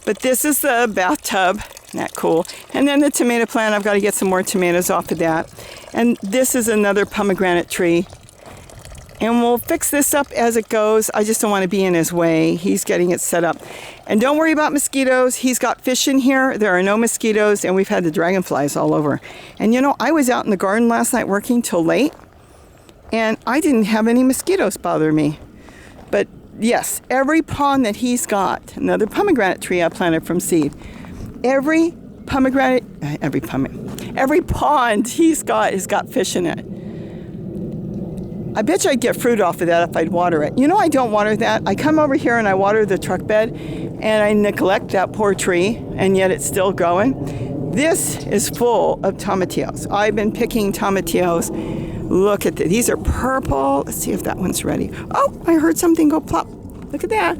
But this is the bathtub. Isn't that cool? And then the tomato plant, I've got to get some more tomatoes off of that. And this is another pomegranate tree. And we'll fix this up as it goes. I just don't want to be in his way. He's getting it set up. And don't worry about mosquitoes. He's got fish in here. There are no mosquitoes, and we've had the dragonflies all over. And you know, I was out in the garden last night working till late, and I didn't have any mosquitoes bother me. But yes, every pond that he's got, another pomegranate tree I planted from seed, every pond he's got has got fish in it. I bet you I'd get fruit off of that if I'd water it. You know, I don't water that. I come over here and I water the truck bed, and I neglect that poor tree, and yet it's still growing. This is full of tomatillos. I've been picking tomatillos. Look at this. These are purple. Let's see if that one's ready. Oh, I heard something go plop. Look at that.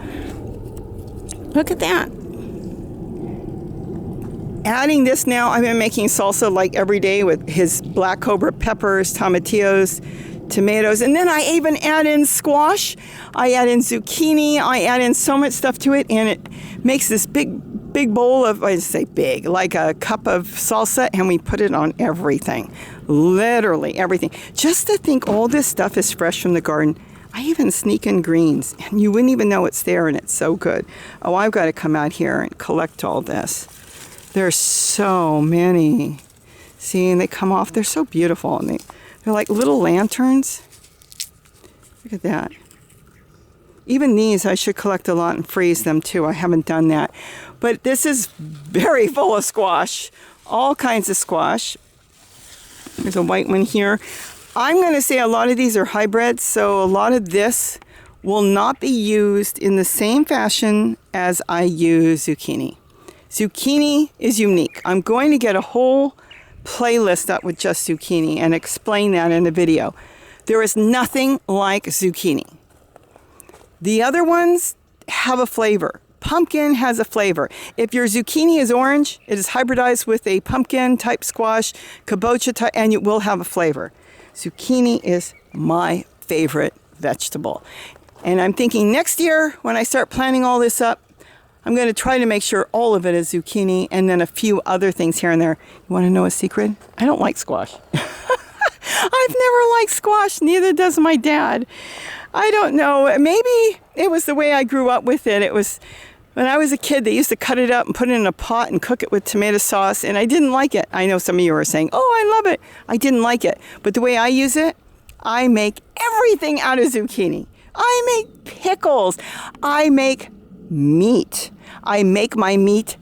Look at that. Adding this now, I've been making salsa like every day with his black cobra peppers, tomatillos, tomatoes, and then I even add in squash. I add in zucchini. I add in so much stuff to it, and it makes this big bowl of, I say big, like a cup of salsa, and we put it on everything. Literally everything. Just to think all this stuff is fresh from the garden. I even sneak in greens, and you wouldn't even know it's there, and it's so good. Oh, I've got to come out here and collect all this. There's so many. See, and they come off. They're so beautiful, and they're like little lanterns. Look at that. Even these, I should collect a lot and freeze them too. I haven't done that. But this is very full of squash. All kinds of squash. There's a white one here. I'm going to say a lot of these are hybrids, so a lot of this will not be used in the same fashion as I use zucchini. Zucchini is unique. I'm going to get a whole playlist up with just zucchini and explain that in the video. There is nothing like zucchini. The other ones have a flavor. pumpkin has a flavor. If your zucchini is orange, it is hybridized with a pumpkin type squash, kabocha type, and it will have a flavor. Zucchini is my favorite vegetable. And I'm thinking next year, when I start planning all this up, I'm going to try to make sure all of it is zucchini and then a few other things here and there. You want to know a secret? I don't like squash. I've never liked squash. Neither does my dad. I don't know. Maybe it was the way I grew up with it. It was when I was a kid, they used to cut it up and put it in a pot and cook it with tomato sauce, and I didn't like it. I know some of you are saying, oh, I love it. I didn't like it. But the way I use it, I make everything out of zucchini. I make pickles. I make meat. I make my meat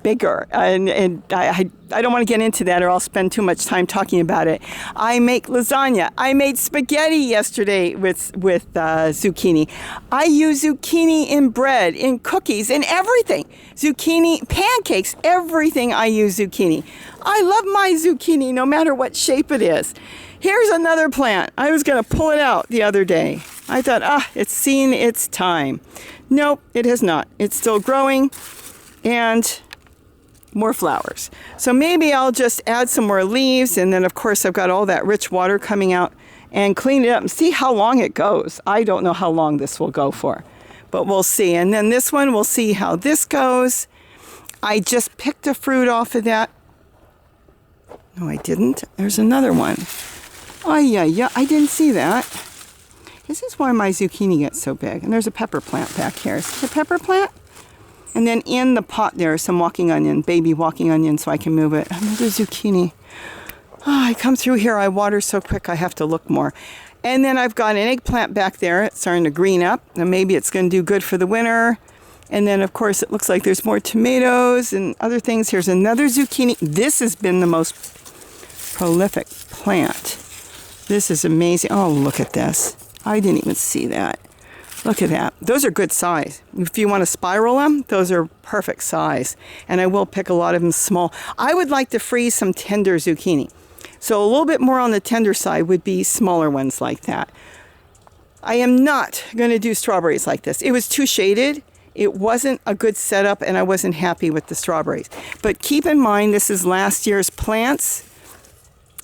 bigger. And I don't want to get into that or I'll spend too much time talking about it. I make lasagna. I made spaghetti yesterday with zucchini. I use zucchini in bread, in cookies, in everything. Zucchini, pancakes, everything I use zucchini. I love my zucchini no matter what shape it is. Here's another plant. I was going to pull it out the other day. I thought, it's seen its time. Nope, it has not. It's still growing and more flowers. So maybe I'll just add some more leaves, and then of course I've got all that rich water coming out, and clean it up and see how long it goes. I don't know how long this will go for, but we'll see. And then this one, we'll see how this goes. I just picked a fruit off of that. No, I didn't. There's another one. Oh, yeah, I didn't see that. This is why my zucchini gets so big. And there's a pepper plant back here. Is it a pepper plant? And then in the pot there is some walking onion, baby walking onion, so I can move it. Another zucchini. I come through here, I water so quick I have to look more. And then I've got an eggplant back there. It's starting to green up. And maybe it's going to do good for the winter. And then, of course, it looks like there's more tomatoes and other things. Here's another zucchini. This has been the most prolific plant. This is amazing. Oh, look at this. I didn't even see that. Look at that. Those are good size. If you want to spiral them, those are perfect size. And I will pick a lot of them small. I would like to freeze some tender zucchini. So a little bit more on the tender side would be smaller ones like that. I am not going to do strawberries like this. It was too shaded. It wasn't a good setup, and I wasn't happy with the strawberries. But keep in mind, this is last year's plants.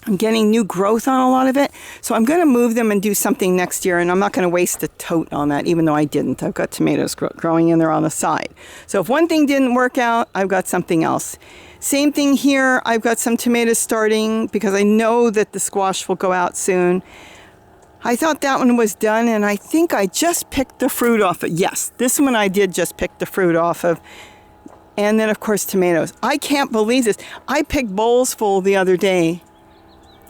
I'm getting new growth on a lot of it. So I'm going to move them and do something next year. And I'm not going to waste a tote on that, even though I didn't. I've got tomatoes growing in there on the side. So if one thing didn't work out, I've got something else. Same thing here. I've got some tomatoes starting because I know that the squash will go out soon. I thought that one was done, and I think I just picked the fruit off of. Yes, this one I did just pick the fruit off of. And then, of course, tomatoes. I can't believe this. I picked bowls full the other day.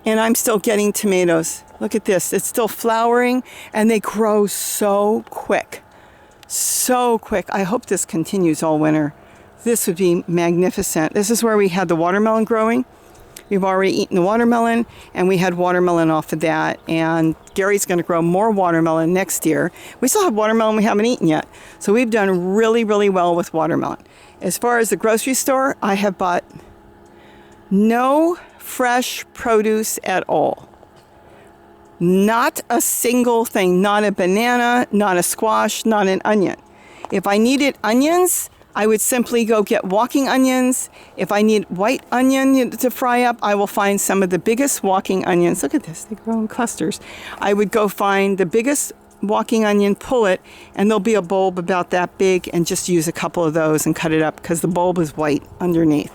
And I'm still getting tomatoes. Look at this. It's still flowering, and they grow so quick. So quick. I hope this continues all winter. This would be magnificent. This is where we had the watermelon growing. We've already eaten the watermelon, and we had watermelon off of that. And Gary's going to grow more watermelon next year. We still have watermelon we haven't eaten yet. So we've done really, really well with watermelon. As far as the grocery store, I have bought no fresh produce at all. Not a single thing. Not a banana, not a squash, not an onion. If I needed onions, I would simply go get walking onions. If I need white onion to fry up, I will find some of the biggest walking onions. Look at this, they grow in clusters. I would go find the biggest walking onion, pull it, and there'll be a bulb about that big, and just use a couple of those and cut it up because the bulb is white underneath.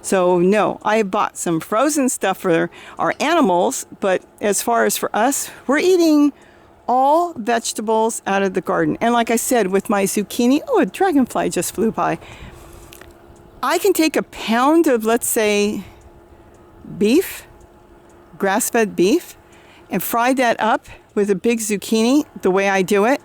So no, I bought some frozen stuff for our animals, but as far as for us, we're eating all vegetables out of the garden. And like I said, with my zucchini, a dragonfly just flew by. I can take a pound of, let's say, beef, grass-fed beef, and fry that up with a big zucchini, the way I do it.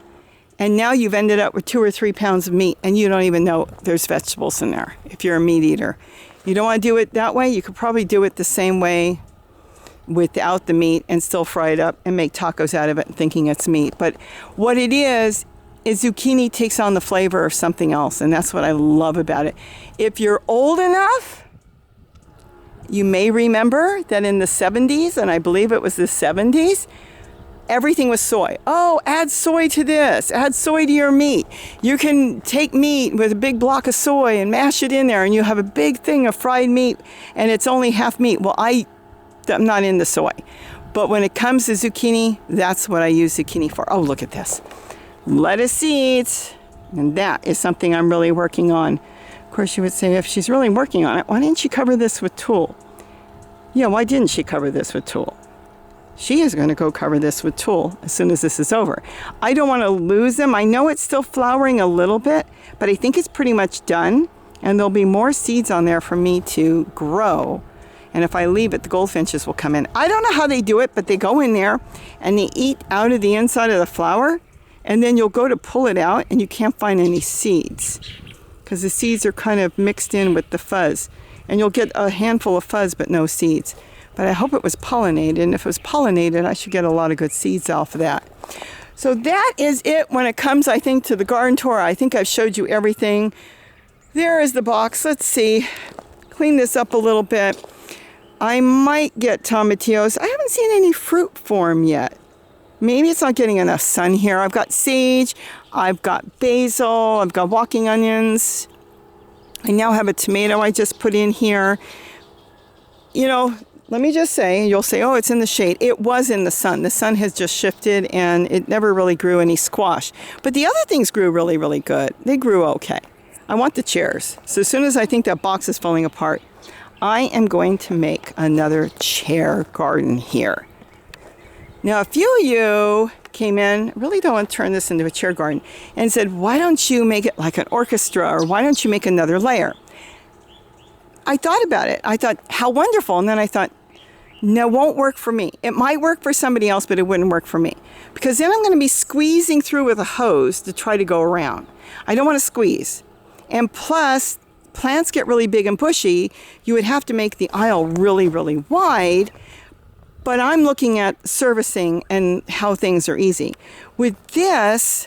And now you've ended up with 2 or 3 pounds of meat, and you don't even know there's vegetables in there if you're a meat eater. You don't want to do it that way? You could probably do it the same way without the meat and still fry it up and make tacos out of it thinking it's meat. But what it is zucchini takes on the flavor of something else, and that's what I love about it. If you're old enough, you may remember that in the 70s, and I believe it was the 70s, everything was soy. Oh, add soy to this. Add soy to your meat. You can take meat with a big block of soy and mash it in there, and you have a big thing of fried meat, and it's only half meat. Well, I'm not into soy. But when it comes to zucchini, that's what I use zucchini for. Oh, look at this. Lettuce seeds. And that is something I'm really working on. Of course, you would say, if she's really working on it, why didn't she cover this with tulle? Yeah, why didn't she cover this with tulle? She is going to go cover this with tulle as soon as this is over. I don't want to lose them. I know it's still flowering a little bit, but I think it's pretty much done. And there'll be more seeds on there for me to grow. And if I leave it, the goldfinches will come in. I don't know how they do it, but they go in there and they eat out of the inside of the flower. And then you'll go to pull it out and you can't find any seeds because the seeds are kind of mixed in with the fuzz. And you'll get a handful of fuzz, but no seeds. But I hope it was pollinated. And if it was pollinated, I should get a lot of good seeds off of that. So that is it when it comes, I think, to the garden tour. I think I've showed you everything. There is the box. Let's see. Clean this up a little bit. I might get tomatillos. I haven't seen any fruit form yet. Maybe it's not getting enough sun here. I've got sage. I've got basil. I've got walking onions. I now have a tomato I just put in here. You know, let me just say, you'll say, oh, it's in the shade. It was in the sun. The sun has just shifted and it never really grew any squash. But the other things grew really, really good. They grew okay. I want the chairs. So as soon as I think that box is falling apart, I am going to make another chair garden here. Now, a few of you came in, really don't want to turn this into a chair garden, and said, why don't you make it like an orchestra, or why don't you make another layer? I thought about it. I thought, how wonderful. And then I thought, no, it won't work for me. It might work for somebody else, but it wouldn't work for me. Because then I'm going to be squeezing through with a hose to try to go around. I don't want to squeeze. And plus, plants get really big and bushy. You would have to make the aisle really, really wide. But I'm looking at servicing and how things are easy. With this,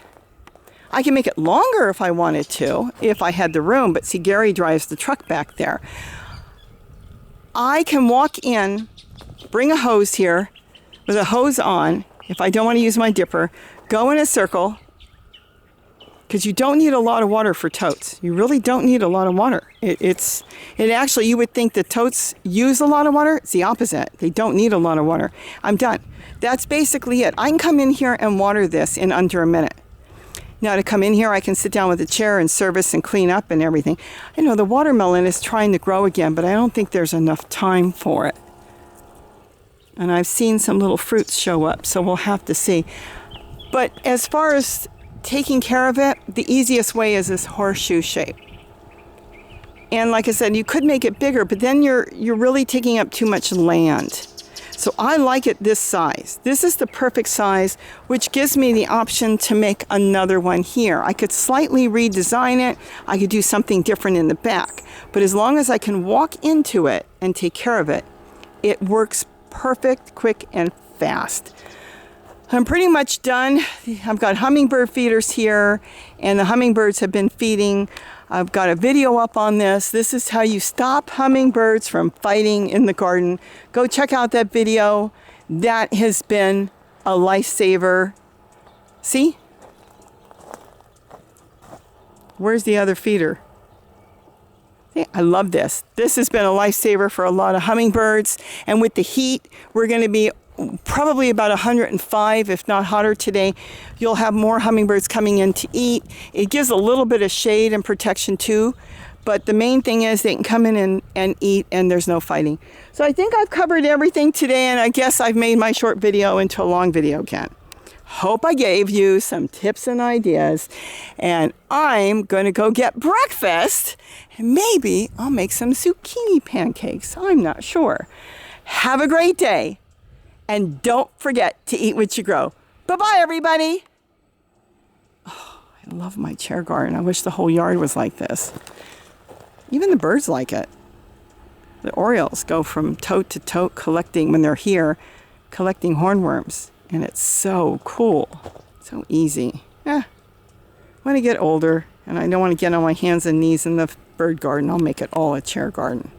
I can make it longer if I wanted to, if I had the room. But see, Gary drives the truck back there. I can walk in, bring a hose here with a hose on, if I don't want to use my dipper, go in a circle, because you don't need a lot of water for totes. You really don't need a lot of water. It actually, you would think that totes use a lot of water. It's the opposite. They don't need a lot of water. I'm done. That's basically it. I can come in here and water this in under a minute. Now to come in here, I can sit down with a chair and service and clean up and everything. I know the watermelon is trying to grow again, but I don't think there's enough time for it. And I've seen some little fruits show up, so we'll have to see. But as far as taking care of it, the easiest way is this horseshoe shape. And like I said, you could make it bigger, but then you're really taking up too much land. So I like it this size. This is the perfect size, which gives me the option to make another one here. I could slightly redesign it. I could do something different in the back. But as long as I can walk into it and take care of it, it works perfect, quick, and fast. I'm pretty much done. I've got hummingbird feeders here, and the hummingbirds have been feeding. I've got a video up on this. This is how you stop hummingbirds from fighting in the garden. Go check out that video. That has been a lifesaver. See? Where's the other feeder? See, I love this. This has been a lifesaver for a lot of hummingbirds. And with the heat, we're going to be probably about 105, if not hotter today. You'll have more hummingbirds coming in to eat. It gives a little bit of shade and protection too, but the main thing is they can come in and eat, and there's no fighting. So I think I've covered everything today, and I guess I've made my short video into a long video again. Hope I gave you some tips and ideas, and I'm going to go get breakfast, and maybe I'll make some zucchini pancakes. I'm not sure. Have a great day. And don't forget to eat what you grow. Bye-bye, everybody. Oh, I love my chair garden. I wish the whole yard was like this. Even the birds like it. The orioles go from tote to tote collecting, when they're here, collecting hornworms. And it's so cool. So easy. When I get older and I don't want to get on my hands and knees in the bird garden, I'll make it all a chair garden.